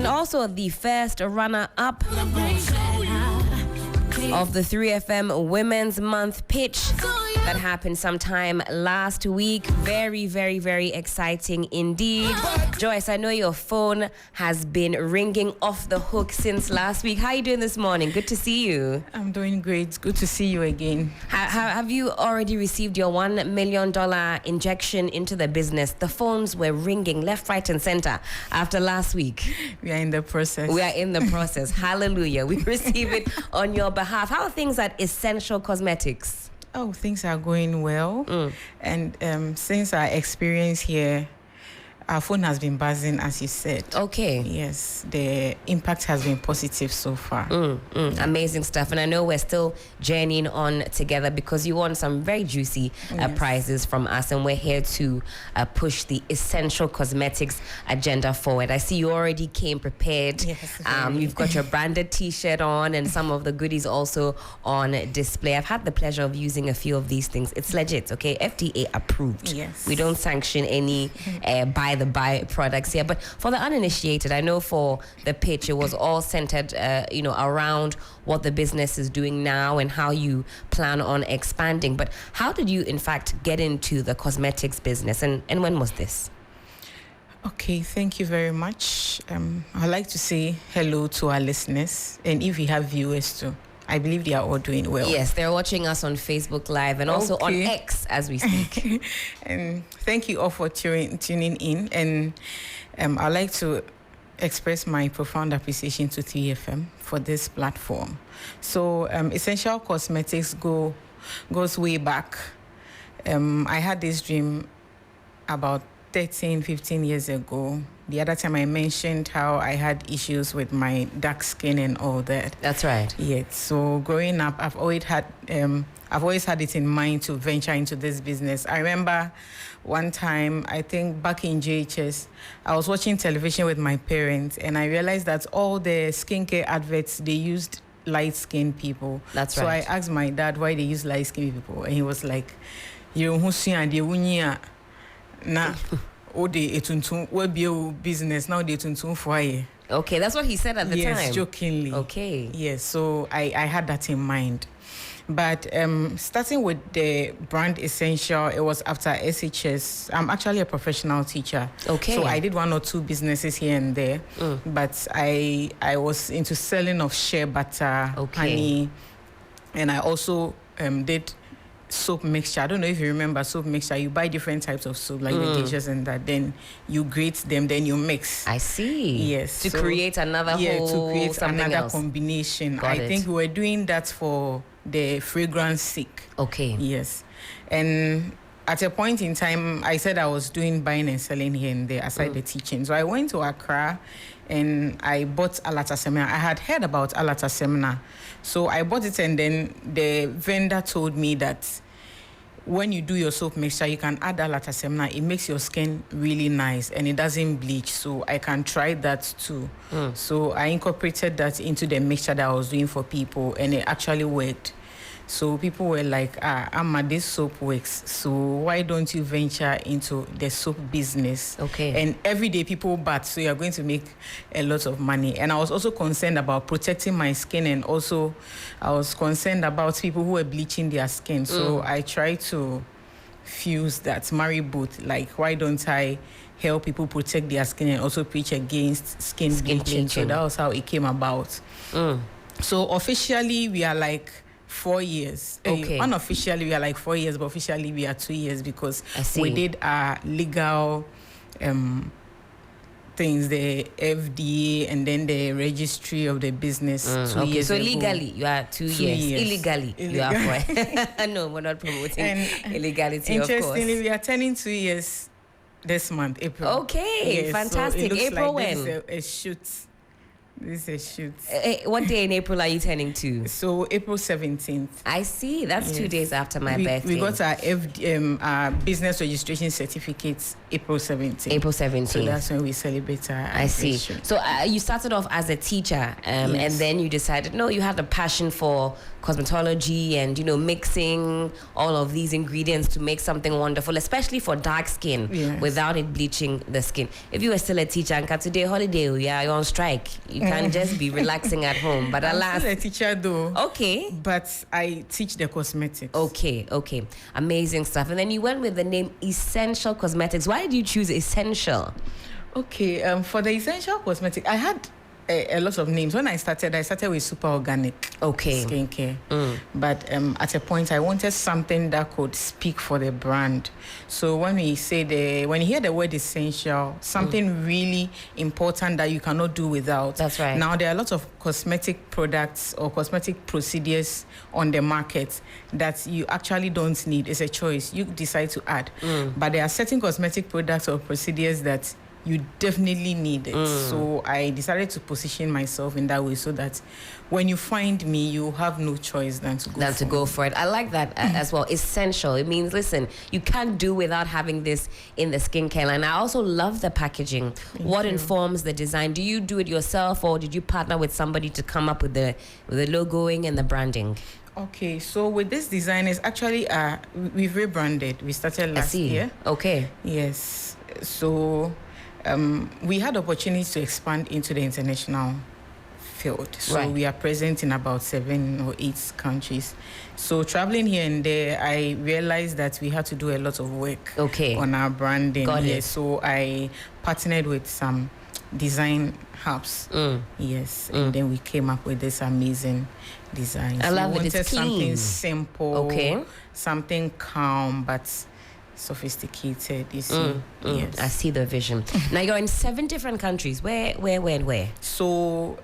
And also the first runner-up of the 3FM Women's Month pitch that happened sometime last week. Very, very, very exciting indeed. Joyce, I know your phone has been ringing off the hook since last week. How are you doing this morning? Good to see you. I'm doing great. Good to see you again. Have you already received your $1 million injection into the business? The phones were ringing left, right, and center after last week. We are in the process. We are in the process. Hallelujah. We receive it on your behalf. How are things at Essential Cosmetics? Oh, things are going well. And since our experience here, our phone has been buzzing, as you said. Okay. Yes, the impact has been positive so far. Amazing stuff. And I know we're still journeying on together because you won some very juicy prizes from us. And we're here to push the Essential Cosmetics agenda forward. I see you already came prepared. Yes, you've got your branded T-shirt on and some of the goodies also on display. I've had the pleasure of using a few of these things. It's legit, okay? FDA approved. Yes. We don't sanction any buy products here, but for the uninitiated, I know for the pitch it was all centered around what the business is doing now and how you plan on expanding. But how did you in fact get into the cosmetics business, and when was this? Okay, thank you very much. I'd like to say hello to our listeners, and if we have viewers too, I believe they are all doing well. Yes, they're watching us on Facebook Live and also on X as we speak. And thank you all for tuning in. And I'd like to express my profound appreciation to 3FM for this platform. So Essential Cosmetics goes way back. I had this dream about 13, 15 years ago. The other time I mentioned how I had issues with my dark skin and all that. That's right. Yes. So growing up, I've always had it in mind to venture into this business. I remember one time, I think back in JHS, I was watching television with my parents, and I realized that all the skincare adverts, they used light-skinned people. That's right. So I asked my dad why they use light-skinned people, and he was like, nah. Business now they for Okay, that's what he said at the time. Yes, jokingly. Okay. Yes, so I had that in mind. But starting with the brand Essential, it was after SHS. I'm actually a professional teacher. Okay. So I did one or two businesses here and there. But I was into selling of shea butter, honey, and I also did soap mixture. I don't know if you remember soap mixture. You buy different types of soap, like the dishes and that. Then you grate them, then you mix. I see. Yes. To create another combination. I think we were doing that for the fragrance sake. Okay. Yes. And at a point in time, I said I was doing buying and selling here and there aside the teaching. So I went to Accra and I bought Alata Seminar. I had heard about Alata Seminar. So I bought it, and then the vendor told me that when you do your soap mixture, you can add Alata Seminar. It makes your skin really nice and it doesn't bleach. So I can try that too. So I incorporated that into the mixture that I was doing for people, and it actually worked. So people were like, Amma, this soap works. So why don't you venture into the soap business? Okay. And every day people bath, so you're going to make a lot of money. And I was also concerned about protecting my skin, and also I was concerned about people who were bleaching their skin. So I tried to fuse that, marry both. Like, why don't I help people protect their skin and also preach against skin bleaching? So that was how it came about. So officially, we are like 4 years. Okay. Unofficially, we are like 4 years, but officially, we are 2 years because we did our legal things, the FDA, and then the registry of the business 2 years so ago. Legally, you are 2 years. Illegally, you are 4. No, we're not promoting illegality, of course. Interestingly, we are turning 2 years this month, April. Okay, yes, fantastic. So April like when? This is a shoot. This is a shoot. What day in April are you turning to? So April 17th. I see. That's 2 days after my birthday. We got our business registration certificates April 17th. April 17th. So that's when we celebrate our I see. So you started off as a teacher, and then you decided, no, you had a passion for cosmetology and, mixing all of these ingredients to make something wonderful, especially for dark skin, without it bleaching the skin. If you were still a teacher, and today holiday, you're on strike. You can't just be relaxing at home. But alas, I'm still a teacher though. Okay. But I teach the cosmetics. Okay. Amazing stuff. And then you went with the name Essential Cosmetics. Why did you choose Essential? Okay, for the Essential Cosmetic, I had a lot of names. When I started with Super Organic skincare. But at a point, I wanted something that could speak for the brand. So when we say when you hear the word essential, something really important that you cannot do without. That's right. Now, there are a lot of cosmetic products or cosmetic procedures on the market that you actually don't need. It's a choice. You decide to add. But there are certain cosmetic products or procedures that you definitely need it. So I decided to position myself in that way so that when you find me, you have no choice than to go for it. I like that as well. Essential. It means, listen, you can't do without having this in the skincare line. I also love the packaging. What informs the design? Do you do it yourself, or did you partner with somebody to come up with the logoing and the branding? Okay, so with this design, it's actually we've rebranded. We started last year. Okay. Yes. So we had opportunities to expand into the international field. So we are present in about 7 or 8 countries. So traveling here and there, I realized that we had to do a lot of work on our branding. Got it. So I partnered with some design hubs. Yes. And then we came up with this amazing design. I love it. It's something clean. Simple, something calm, but sophisticated, you see. Yes. I see the vision. Now you're in 7 different countries. Where? So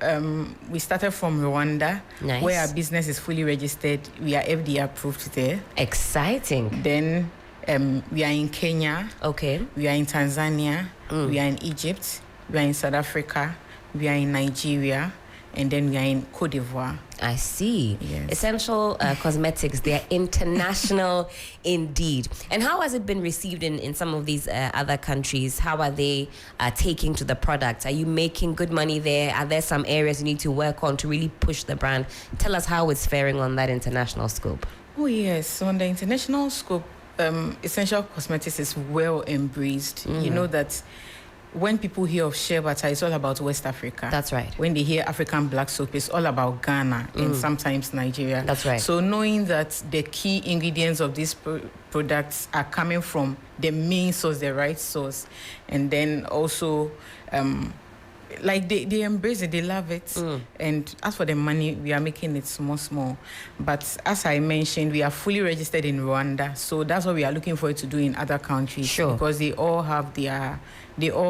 we started from Rwanda, where our business is fully registered. We are FDA approved there. Exciting. Then we are in Kenya. Okay. We are in Tanzania. We are in Egypt. We are in South Africa. We are in Nigeria. And then we are in Cote d'Ivoire. I see. Yes. Essential Cosmetics, they're international indeed. And how has it been received in some of these other countries? How are they taking to the product? Are you making good money there? Are there some areas you need to work on to really push the brand? Tell us how it's faring on that international scope. Oh, yes. So on the international scope, Essential Cosmetics is well embraced. You know that when people hear of shea butter, it's all about West Africa. That's right. When they hear African black soap, it's all about Ghana and sometimes Nigeria. That's right. So knowing that the key ingredients of these products are coming from the main source, the right source, and then also like they embrace it, they love it. And as for the money, we are making it small. But as I mentioned, we are fully registered in Rwanda, so that's what we are looking for it to do in other countries. Sure. Because they all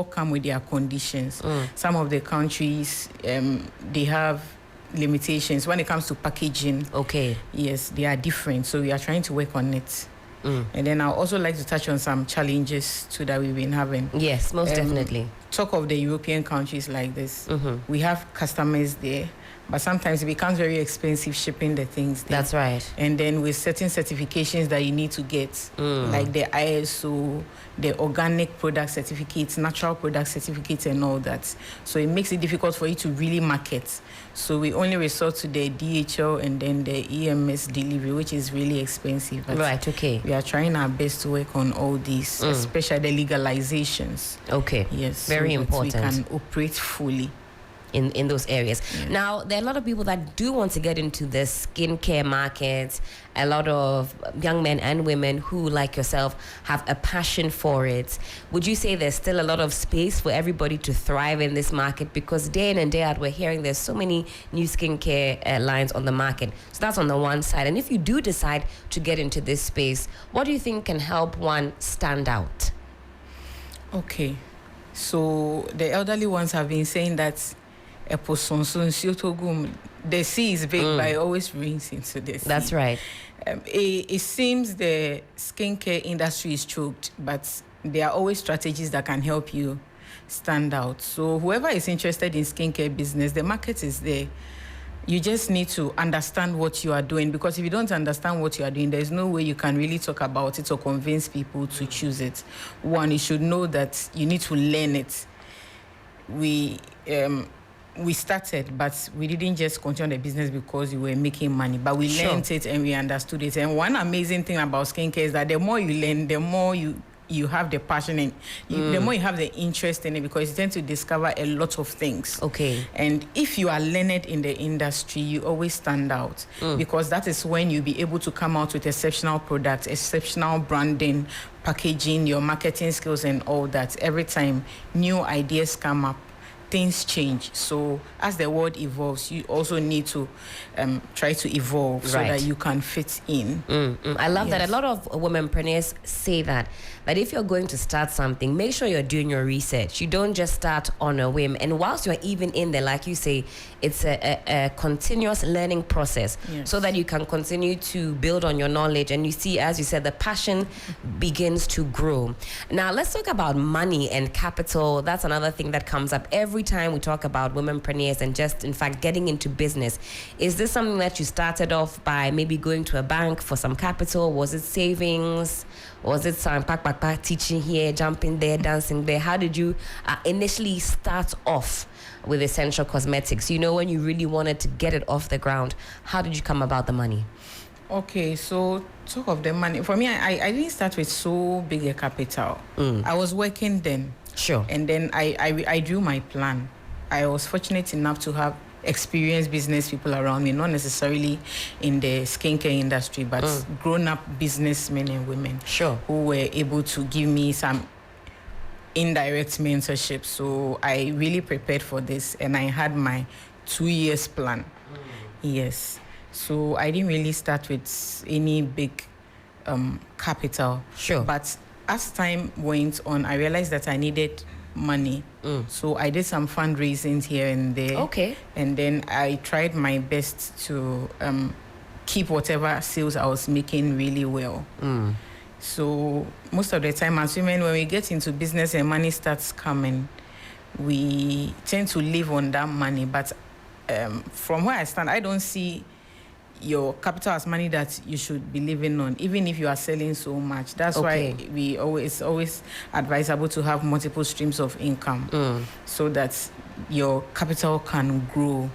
come with their conditions. Some of the countries, they have limitations when it comes to packaging. Okay. Yes, they are different, so we are trying to work on it. And then I'd also like to touch on some challenges too that we've been having. Yes, most definitely. Talk of the European countries like this. We have customers there, but sometimes it becomes very expensive shipping the things there. That's right. And then with certain certifications that you need to get, like the ISO, the organic product certificates, natural product certificates and all that. So it makes it difficult for you to really market. So we only resort to the DHL and then the EMS delivery, which is really expensive. But right, okay. we are trying our best to work on all these, especially the legalizations. Okay. Yes. Very so important. We can operate fully in those areas. Yeah. Now, there are a lot of people that do want to get into the skincare market. A lot of young men and women who, like yourself, have a passion for it. Would you say there's still a lot of space for everybody to thrive in this market? Because day in and day out, we're hearing there's so many new skincare lines on the market. So that's on the one side. And if you do decide to get into this space, what do you think can help one stand out? Okay. So the elderly ones have been saying that the sea is big, but it always rains into the sea. That's right. It seems the skincare industry is choked, but there are always strategies that can help you stand out. So whoever is interested in skincare business, the market is there. You just need to understand what you are doing, because if you don't understand what you are doing, there's no way you can really talk about it or convince people to choose it. One, you should know that you need to learn it. we started, but we didn't just continue the business because we were making money, but we learned it and we understood it. And one amazing thing about skincare is that the more you learn, the more you have the passion and the more you have the interest in it, because you tend to discover a lot of things. Okay. And if you are learned in the industry, you always stand out, because that is when you'll be able to come out with exceptional products, exceptional branding, packaging, your marketing skills and all that. Every time new ideas come up, things change. So as the world evolves, you also need to try to evolve so that you can fit in. I love that. A lot of womenpreneurs say that if you're going to start something, make sure you're doing your research. You don't just start on a whim. And whilst you're even in there, like you say, it's a continuous learning process, so that you can continue to build on your knowledge. And you see, as you said, the passion begins to grow. Now, let's talk about money and capital. That's another thing that comes up every time we talk about womenpreneurs and just, in fact, getting into business. Is this something that you started off by maybe going to a bank for some capital? Was it savings? Was it some pack teaching here, jumping there, dancing there? How did you initially start off with Essential Cosmetics? You know, when you really wanted to get it off the ground, how did you come about the money? Okay, so talk of the money. For me, I didn't start with so big a capital. I was working then. Sure. And then I drew my plan. I was fortunate enough to have experienced business people around me, not necessarily in the skincare industry, but grown-up businessmen and women who were able to give me some indirect mentorship. So I really prepared for this, and I had my 2 years plan. Yes. So I didn't really start with any big capital. Sure. But as time went on, I realized that I needed money. So I did some fundraising here and there. Okay. And then I tried my best to keep whatever sales I was making really well. So most of the time as women, when we get into business and money starts coming, we tend to live on that money. But from where I stand, I don't see your capital as money that you should be living on, even if you are selling so much. That's why it's always advisable to have multiple streams of income so that your capital can grow.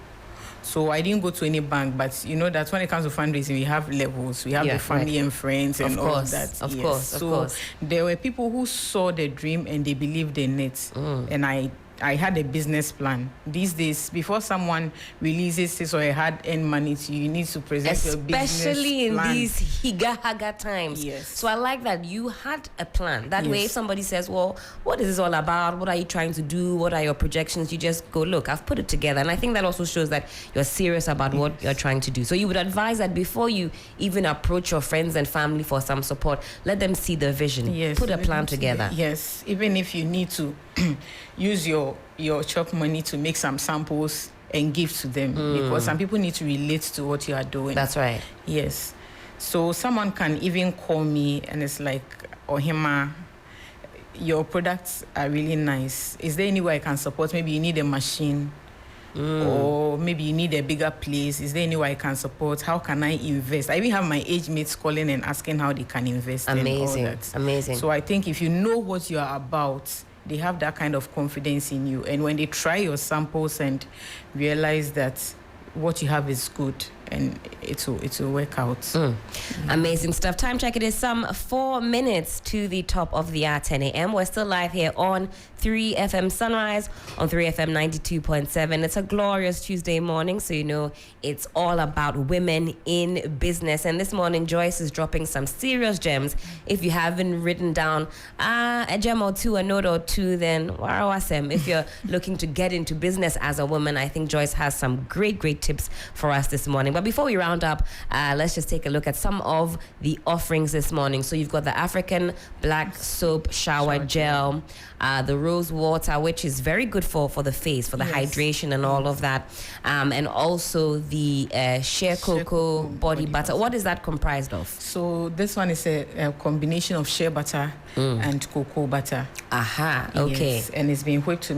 So I didn't go to any bank, but you know that when it comes to fundraising, we have levels. We have the family and friends and all of that. Of course. So there were people who saw the dream and they believed in it. And I had a business plan. These days, before someone releases this or a hard-earned money to you, you need to present your business plan. Especially in these higa times. Yes. So I like that you had a plan. That way, if somebody says, well, what is this all about? What are you trying to do? What are your projections? You just go, look, I've put it together. And I think that also shows that you're serious about what you're trying to do. So you would advise that before you even approach your friends and family for some support, let them see the vision. Yes. Put a plan together. Yes. Even if you need to use your chop money to make some samples and give to them, because some people need to relate to what you are doing. That's right. Yes. So someone can even call me and it's like, Ohima, your products are really nice. Is there any way I can support? Maybe you need a machine or maybe you need a bigger place. Is there any way I can support? How can I invest? I even have my age mates calling and asking how they can invest. Amazing. And all that. Amazing. So I think if you know what you are about, they have that kind of confidence in you. And when they try your samples and realize that what you have is good, and it will work out. Amazing stuff. Time check, it is some 4 minutes to the top of the hour, 10 a.m. We're still live here on 3FM Sunrise on 3FM927. It's a glorious Tuesday morning, so you know it's all about women in business. And this morning, Joyce is dropping some serious gems. If you haven't written down a gem or two, a note or two, then awesome. If you're looking to get into business as a woman, I think Joyce has some great tips for us this morning. But before we round up, let's just take a look at some of the offerings this morning. So you've got the African Black Soap Shower Gel, the Rose Water, which is very good for the face, for the hydration and all of that. And also the Shea Cocoa Body Butter. What is that comprised of? So this one is a combination of shea butter and cocoa butter. Aha, okay. Yes, and it's been whipped to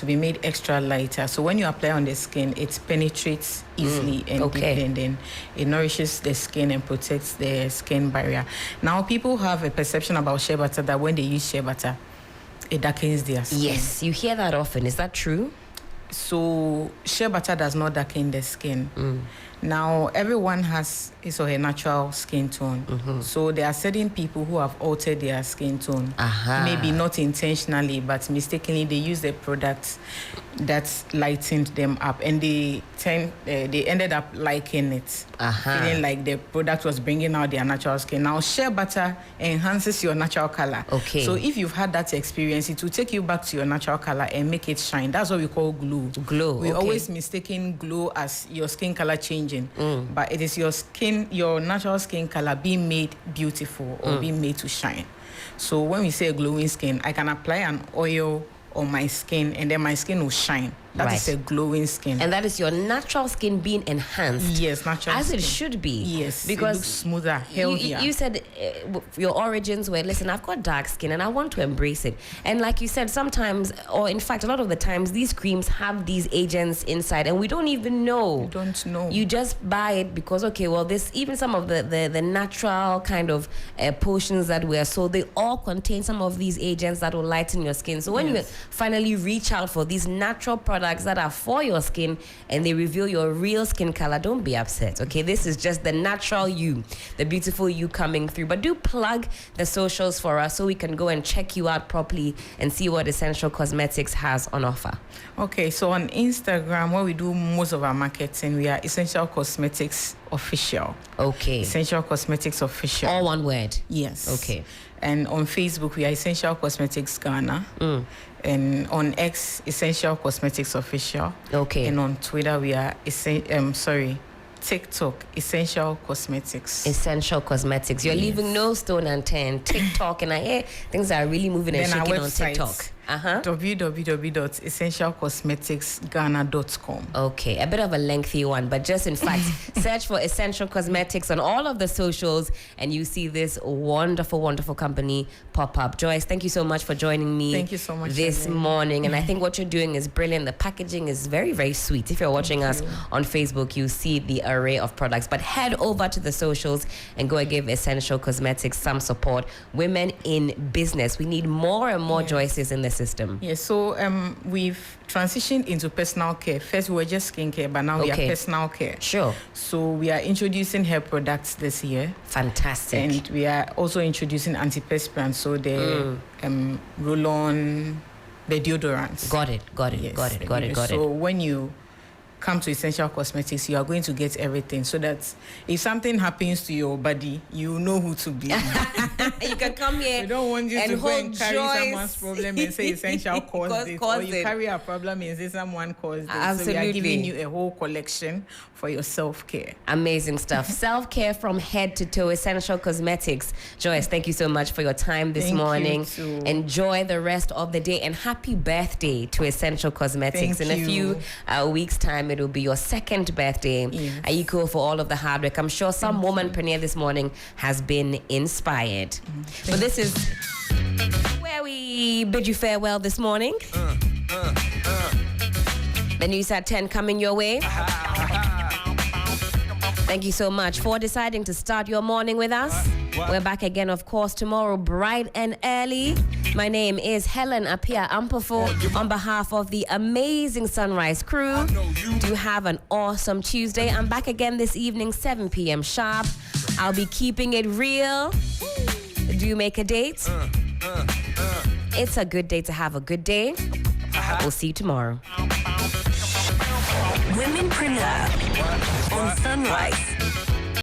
be made extra lighter. So when you apply on the skin, it penetrates easily and deeply, and then it nourishes the skin and protects the skin barrier. Now, people have a perception about shea butter that when they use shea butter, it darkens their skin. Yes, you hear that often. Is that true? So shea butter does not darken the skin. Now, everyone has his or her natural skin tone. So there are certain people who have altered their skin tone. Maybe not intentionally, but mistakenly they use the products that lightened them up, and they ended up liking it, feeling like the product was bringing out their natural skin. Now, shea butter enhances your natural color. Okay. So if you've had that experience, it will take you back to your natural color and make it shine. That's what we call glow. We always mistaken glow as your skin color changing, but it is your skin, your natural skin color being made beautiful or being made to shine. So when we say glowing skin, I can apply an oil on my skin and then my skin will shine. That is a glowing skin. And that is your natural skin being enhanced. Yes, natural as skin. It should be. Yes, because it looks smoother, healthier. You said your origins were, listen, I've got dark skin and I want to embrace it. And like you said, sometimes, or in fact, a lot of the times, these creams have these agents inside and we don't even know. You don't know. You just buy it because, okay, well, this, even some of the natural kind of potions that we are sold, they all contain some of these agents that will lighten your skin. So when you finally reach out for these natural products that are for your skin and they reveal your real skin color, don't be upset, okay? This is just the natural you, the beautiful you coming through. But do plug the socials for us so we can go and check you out properly and see what Essential Cosmetics has on offer. Okay, so on Instagram, where we do most of our marketing, we are Essential Cosmetics Official. Okay. Essential Cosmetics Official. All one word? Yes. Okay. And on Facebook, we are Essential Cosmetics Ghana. And on X, Essential Cosmetics Official. Okay. And on Twitter, we are TikTok, Essential Cosmetics. Essential Cosmetics. You're leaving no stone unturned. TikTok, and I hear things are really moving and shaking on TikTok. www.essentialcosmeticsghana.com. Okay, a bit of a lengthy one, but just in fact, search for Essential Cosmetics on all of the socials and you see this wonderful, wonderful company pop up. Joyce, thank you so much for joining me. Thank you so much this morning. And I think what you're doing is brilliant. The packaging is very, very sweet. If you're watching us on Facebook, you see the array of products. But head over to the socials and go and give Essential Cosmetics some support. Women in business. We need more and more Joyces in the system. Yes, so we've transitioned into personal care. First, we were just skincare, but now we are personal care. Sure. So we are introducing hair products this year. Fantastic. And we are also introducing antiperspirant, so the roll-on, the deodorants. Got it. Yes, so when you come to Essential Cosmetics, you are going to get everything so that if something happens to your body, you know who to blame. You can come here. We don't want you and to go and carry Joyce. someone's problem and say Essential caused it. Or you carry a problem and say someone caused it. Absolutely. So we are giving you a whole collection for your self-care. Amazing stuff. Self-care from head to toe. Essential Cosmetics. Joyce, thank you so much for your time this morning. You too. Enjoy the rest of the day and happy birthday to Essential Cosmetics. Thank in you. a few weeks' time, it will be your second birthday. Yes. Are you cool for all of the hard work? I'm sure some womanpreneur this morning has been inspired. But this is where we bid you farewell this morning. The news at 10 coming your way. Thank you so much for deciding to start your morning with us. We're back again, of course, tomorrow, bright and early. My name is Helen Apia Ampofo. On behalf of the amazing Sunrise crew, do have an awesome Tuesday. I'm back again this evening, 7 p.m. sharp. I'll be keeping it real. Do make a date. It's a good day to have a good day. We'll see you tomorrow. Womenpreneur on Sunrise.